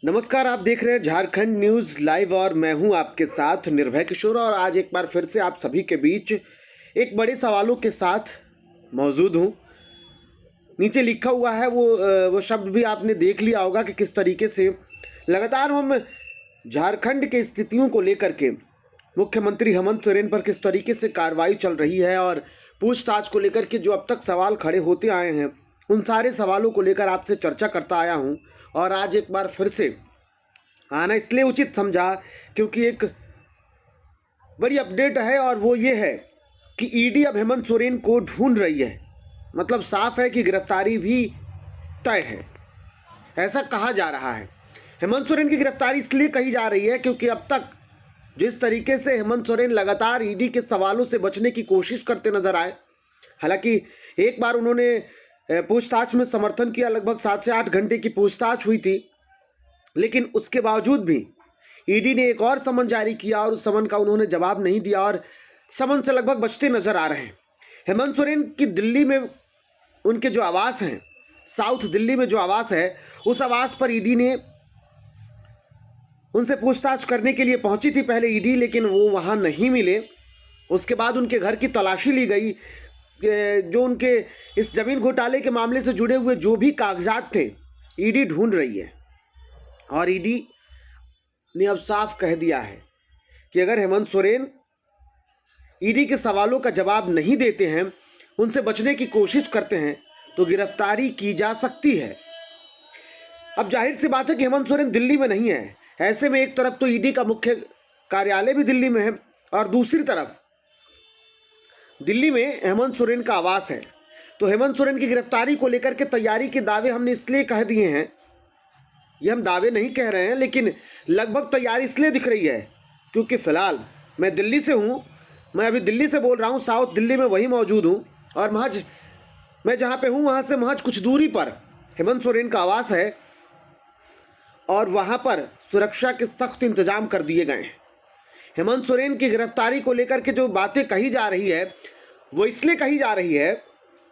नमस्कार, आप देख रहे हैं झारखंड न्यूज लाइव और मैं हूं आपके साथ निर्भय किशोर। और आज एक बार फिर से आप सभी के बीच एक बड़े सवालों के साथ मौजूद हूं। नीचे लिखा हुआ है वो शब्द भी आपने देख लिया होगा कि किस तरीके से लगातार हम झारखंड के स्थितियों को लेकर के मुख्यमंत्री हेमंत सोरेन पर किस तरीके से कार्रवाई चल रही है और पूछताछ को लेकर के जो अब तक सवाल खड़े होते आए हैं, उन सारे सवालों को लेकर आपसे चर्चा करता आया हूं। और आज एक बार फिर से आना इसलिए उचित समझा क्योंकि एक बड़ी अपडेट है और वो ये है कि ईडी अब हेमंत सोरेन को ढूंढ रही है। मतलब साफ है कि गिरफ्तारी भी तय है, ऐसा कहा जा रहा है। हेमंत सोरेन की गिरफ्तारी इसलिए कही जा रही है क्योंकि अब तक जिस तरीके से हेमंत सोरेन लगातार ईडी के सवालों से बचने की कोशिश करते नजर आए, हालांकि एक बार उन्होंने पूछताछ में समर्थन किया, लगभग 7 से 8 घंटे की पूछताछ हुई थी, लेकिन उसके बावजूद भी ईडी ने एक और समन जारी किया और उस समन का उन्होंने जवाब नहीं दिया और समन से लगभग बचते नजर आ रहे हैं। हेमंत सोरेन की दिल्ली में उनके जो आवास हैं, साउथ दिल्ली में जो आवास है, उस आवास पर ईडी ने उनसे पूछताछ करने के लिए पहुंची थी पहले ईडी, लेकिन वो वहां नहीं मिले। उसके बाद उनके घर की तलाशी ली गई। जो उनके इस जमीन घोटाले के मामले से जुड़े हुए जो भी कागजात थे, ईडी ढूंढ रही है। और ईडी ने अब साफ कह दिया है कि अगर हेमंत सोरेन ईडी के सवालों का जवाब नहीं देते हैं, उनसे बचने की कोशिश करते हैं, तो गिरफ्तारी की जा सकती है। अब जाहिर सी बात है कि हेमंत सोरेन दिल्ली में नहीं है। ऐसे में एक तरफ तो ईडी का मुख्य कार्यालय भी दिल्ली में है और दूसरी तरफ दिल्ली में हेमंत सोरेन का आवास है। तो हेमंत सोरेन की गिरफ्तारी को लेकर के तैयारी के दावे हमने इसलिए कह दिए हैं, ये हम दावे नहीं कह रहे हैं, लेकिन लगभग तैयारी इसलिए दिख रही है क्योंकि फिलहाल मैं दिल्ली से हूं, मैं अभी दिल्ली से बोल रहा हूं, साउथ दिल्ली में वही मौजूद हूं और महज मैं जहां पे हूं वहां से महज कुछ दूरी पर हेमंत सोरेन का आवास है और वहां पर सुरक्षा के सख्त इंतजाम कर दिए गए हैं। हेमंत सोरेन की गिरफ्तारी को लेकर के जो बातें कही जा रही है, वो इसलिए कही जा रही है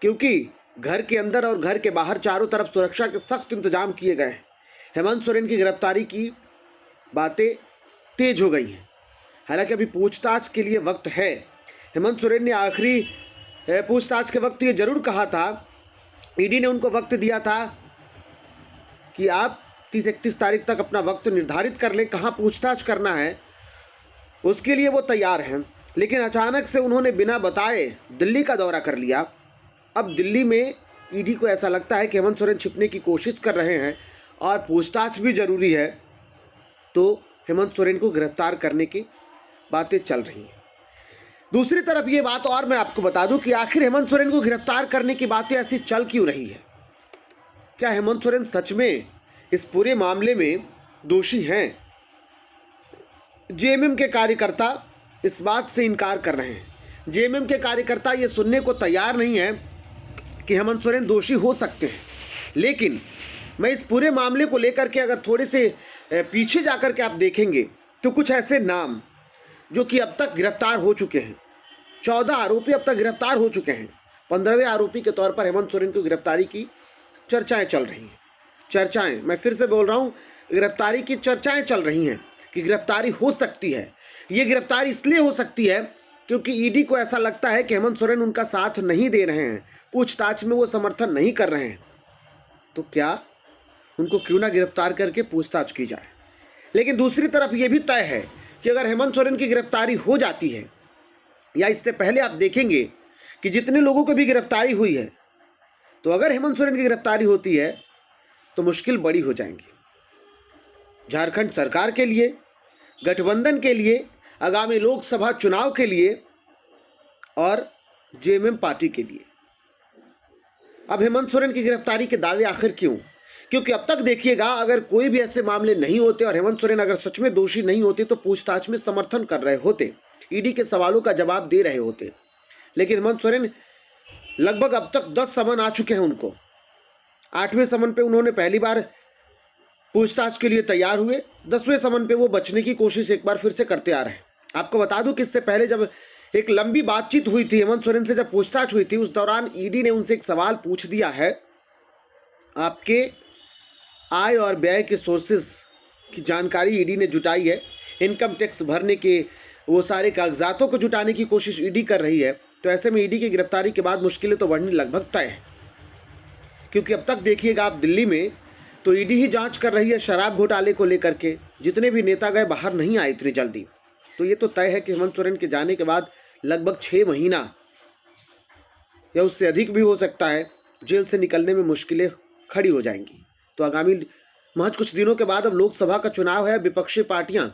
क्योंकि घर के अंदर और घर के बाहर चारों तरफ सुरक्षा के सख्त इंतजाम किए गए हैं। हेमंत सोरेन की गिरफ्तारी की बातें तेज हो गई हैं। हालांकि अभी पूछताछ के लिए वक्त है। हेमंत सोरेन ने आखिरी पूछताछ के वक्त ये जरूर कहा था, ईडी ने उनको वक्त दिया था कि आप 30-31 तारीख तक अपना वक्त निर्धारित कर लें, कहाँ पूछताछ करना है, उसके लिए वो तैयार हैं। लेकिन अचानक से उन्होंने बिना बताए दिल्ली का दौरा कर लिया। अब दिल्ली में ईडी को ऐसा लगता है कि हेमंत सोरेन छिपने की कोशिश कर रहे हैं और पूछताछ भी जरूरी है, तो हेमंत सोरेन को गिरफ्तार करने की बातें चल रही हैं। दूसरी तरफ ये बात और मैं आपको बता दूं कि आखिर हेमंत सोरेन को गिरफ्तार करने की बातें ऐसी चल क्यों रही है। क्या हेमंत सोरेन सच में इस पूरे मामले में दोषी हैं? जेएमएम के कार्यकर्ता इस बात से इनकार कर रहे हैं। जेएमएम के कार्यकर्ता ये सुनने को तैयार नहीं है कि हेमंत सोरेन दोषी हो सकते हैं। लेकिन मैं इस पूरे मामले को लेकर के अगर थोड़े से पीछे जाकर के आप देखेंगे तो कुछ ऐसे नाम जो कि अब तक गिरफ्तार हो चुके हैं, 14 आरोपी अब तक गिरफ्तार हो चुके हैं। 15वें आरोपी के तौर पर हेमंत सोरेन की गिरफ्तारी की चर्चाएं चल रही हैं। चर्चाएं, मैं फिर से बोल रहा हूं, गिरफ्तारी की चर्चाएं चल रही हैं कि गिरफ्तारी हो सकती है। ये गिरफ्तारी इसलिए हो सकती है क्योंकि ईडी को ऐसा लगता है कि हेमंत सोरेन उनका साथ नहीं दे रहे हैं, पूछताछ में वो समर्थन नहीं कर रहे हैं, तो क्या उनको क्यों ना गिरफ्तार करके पूछताछ की जाए। लेकिन दूसरी तरफ ये भी तय है कि अगर हेमंत सोरेन की गिरफ्तारी हो जाती है, या इससे पहले आप देखेंगे कि जितने लोगों की भी गिरफ्तारी हुई है, तो अगर हेमंत सोरेन की गिरफ्तारी होती है तो मुश्किल बड़ी हो जाएंगी झारखंड सरकार के लिए, गठबंधन के लिए, आगामी लोकसभा चुनाव के लिए और जेएमएम पार्टी के लिए। अब हेमंत सोरेन की गिरफ्तारी के दावे आखिर क्यों? क्योंकि अब तक देखिएगा, अगर कोई भी ऐसे मामले नहीं होते और हेमंत सोरेन अगर सच में दोषी नहीं होते तो पूछताछ में समर्थन कर रहे होते, ईडी के सवालों का जवाब दे रहे होते। लेकिन हेमंत सोरेन लगभग अब तक 10 समन आ चुके हैं उनको। 8वें समन पे उन्होंने पहली बार पूछताछ के लिए तैयार हुए, 10वें समन पे वो बचने की कोशिश एक बार फिर से करते आ रहे हैं। आपको बता दूं कि इससे पहले जब एक लंबी बातचीत हुई थी हेमंत सोरेन से, जब पूछताछ हुई थी, उस दौरान ईडी ने उनसे एक सवाल पूछ दिया है, आपके आय और व्यय के सोर्सेस की जानकारी ईडी ने जुटाई है। इनकम टैक्स भरने के वो सारे कागजातों को जुटाने की कोशिश ईडी कर रही है। तो ऐसे में ईडी की गिरफ्तारी के बाद मुश्किलें तो बढ़नी लगभग तय है, क्योंकि अब तक देखिएगा आप दिल्ली में तो ईडी ही जांच कर रही है शराब घोटाले को लेकर के। जितने भी नेता गए बाहर नहीं आए इतनी जल्दी। तो ये तो तय है कि हेमंत सोरेन के जाने के बाद लगभग 6 महीना या उससे अधिक भी हो सकता है जेल से निकलने में मुश्किलें खड़ी हो जाएंगी। तो आगामी महज कुछ दिनों के बाद अब लोकसभा का चुनाव है। विपक्षी पार्टियां,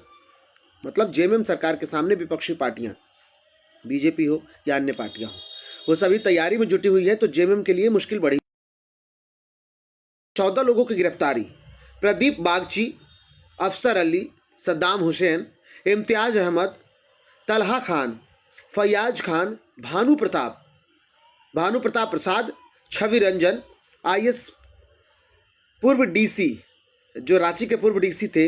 मतलब जेएमएम सरकार के सामने विपक्षी पार्टियां, बीजेपी हो या अन्य पार्टियां हो, वो सभी तैयारी में जुटी हुई है। तो जेएमएम के लिए मुश्किल बढ़ी। 14 लोगों की गिरफ्तारी: प्रदीप बागची, अफसर अली, सद्दाम हुसैन, इम्तियाज अहमद, तलहा खान, फैयाज खान, भानु प्रताप प्रसाद, छवि रंजन, आईएएस पूर्व डीसी जो रांची के पूर्व डीसी थे,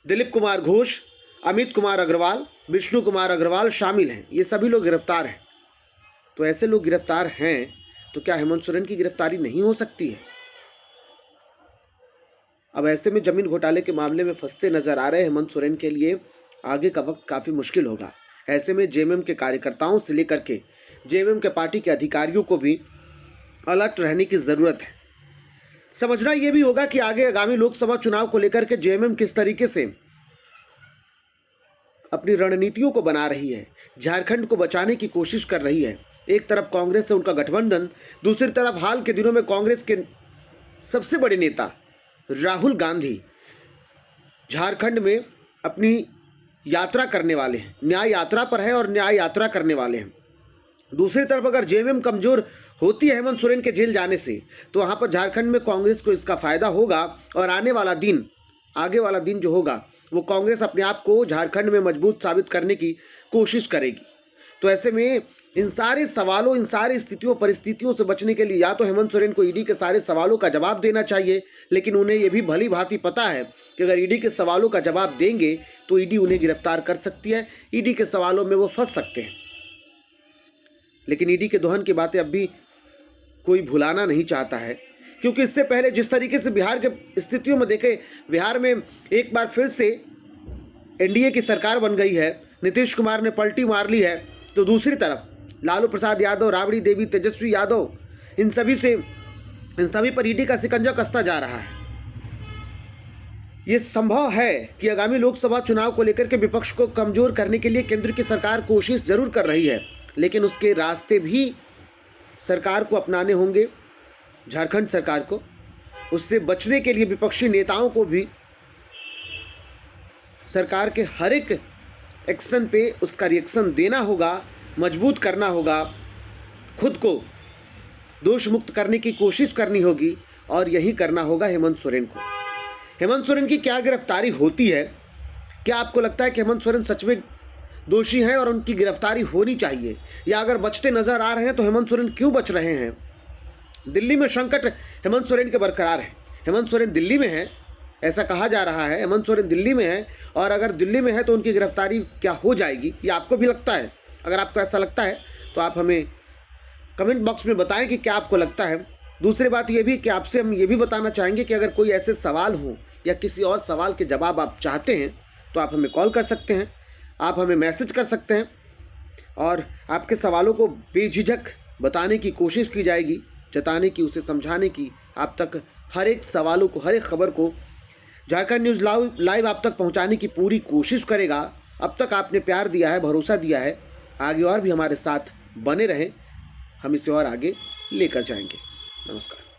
दिलीप कुमार घोष, अमित कुमार अग्रवाल, विष्णु कुमार अग्रवाल शामिल हैं। ये सभी लोग गिरफ्तार हैं। तो ऐसे लोग गिरफ्तार हैं तो क्या हेमंत सोरेन की गिरफ्तारी नहीं हो सकती है? अब ऐसे में जमीन घोटाले के मामले में फंसते नजर आ रहे हेमंत सोरेन के लिए आगे का वक्त काफी मुश्किल होगा। ऐसे में जेएमएम के कार्यकर्ताओं से लेकर के जेएमएम के पार्टी के अधिकारियों को भी अलर्ट रहने की जरूरत है। समझना यह भी होगा कि आगे आगामी लोकसभा चुनाव को लेकर के जेएमएम किस तरीके से अपनी रणनीतियों को बना रही है, झारखंड को बचाने की कोशिश कर रही है। एक तरफ कांग्रेस से उनका गठबंधन, दूसरी तरफ हाल के दिनों में कांग्रेस के सबसे बड़े नेता राहुल गांधी झारखंड में अपनी यात्रा करने वाले हैं, न्याय यात्रा पर है और न्याय यात्रा करने वाले हैं। दूसरी तरफ अगर जेएमएम कमजोर होती है हेमंत सोरेन के जेल जाने से, तो वहां पर झारखंड में कांग्रेस को इसका फायदा होगा और आगे वाला दिन जो होगा वो कांग्रेस अपने आप को झारखंड में मजबूत साबित करने की कोशिश करेगी। तो ऐसे में इन सारे सवालों, इन सारी स्थितियों परिस्थितियों से बचने के लिए या तो हेमंत सोरेन को ईडी के सारे सवालों का जवाब देना चाहिए, लेकिन उन्हें यह भी भली भांति पता है कि अगर ईडी के सवालों का जवाब देंगे तो ईडी उन्हें गिरफ्तार कर सकती है, ईडी के सवालों में वो फंस सकते हैं। लेकिन ईडी के दोहन की बातें अब भी कोई भुलाना नहीं चाहता है, क्योंकि इससे पहले जिस तरीके से बिहार के स्थितियों में देखे, बिहार में एक बार फिर से एनडीए की सरकार बन गई है, नीतीश कुमार ने पलटी मार ली है। तो दूसरी तरफ लालू प्रसाद यादव, राबड़ी देवी, तेजस्वी यादव, इन सभी पर ईडी का शिकंजा कसता जा रहा है। यह संभव है कि आगामी लोकसभा चुनाव को लेकर के विपक्ष को कमजोर करने के लिए केंद्र की सरकार कोशिश जरूर कर रही है, लेकिन उसके रास्ते भी सरकार को अपनाने होंगे, झारखंड सरकार को। उससे बचने के लिए विपक्षी नेताओं को भी सरकार के हर एक एक्शन पे उसका रिएक्शन देना होगा, मजबूत करना होगा, खुद को दोष मुक्त करने की कोशिश करनी होगी और यही करना होगा हेमंत सोरेन को। हेमंत सोरेन की क्या गिरफ्तारी होती है? क्या आपको लगता है कि हेमंत सोरेन सच में दोषी हैं और उनकी गिरफ्तारी होनी चाहिए, या अगर बचते नजर आ रहे हैं तो हेमंत सोरेन क्यों बच रहे हैं? दिल्ली में संकट हेमंत सोरेन के बरकरार है। हेमंत सोरेन दिल्ली में है, ऐसा कहा जा रहा है। हेमंत सोरेन दिल्ली में है और अगर दिल्ली में है तो उनकी गिरफ्तारी क्या हो जाएगी, ये आपको भी लगता है? अगर आपको ऐसा लगता है तो आप हमें कमेंट बॉक्स में बताएं कि क्या आपको लगता है। दूसरी बात ये भी कि आपसे हम ये भी बताना चाहेंगे कि अगर कोई ऐसे सवाल हो या किसी और सवाल के जवाब आप चाहते हैं तो आप हमें कॉल कर सकते हैं, आप हमें मैसेज कर सकते हैं और आपके सवालों को बेझिझक बताने की कोशिश की जाएगी, जताने की, उसे समझाने की। आप तक हर एक सवालों को, हर एक खबर को झारखंड न्यूज़ लाइव आप तक पहुंचाने की पूरी कोशिश करेगा। अब तक आपने प्यार दिया है, भरोसा दिया है, आगे और भी हमारे साथ बने रहें, हम इसे और आगे लेकर जाएंगे। नमस्कार।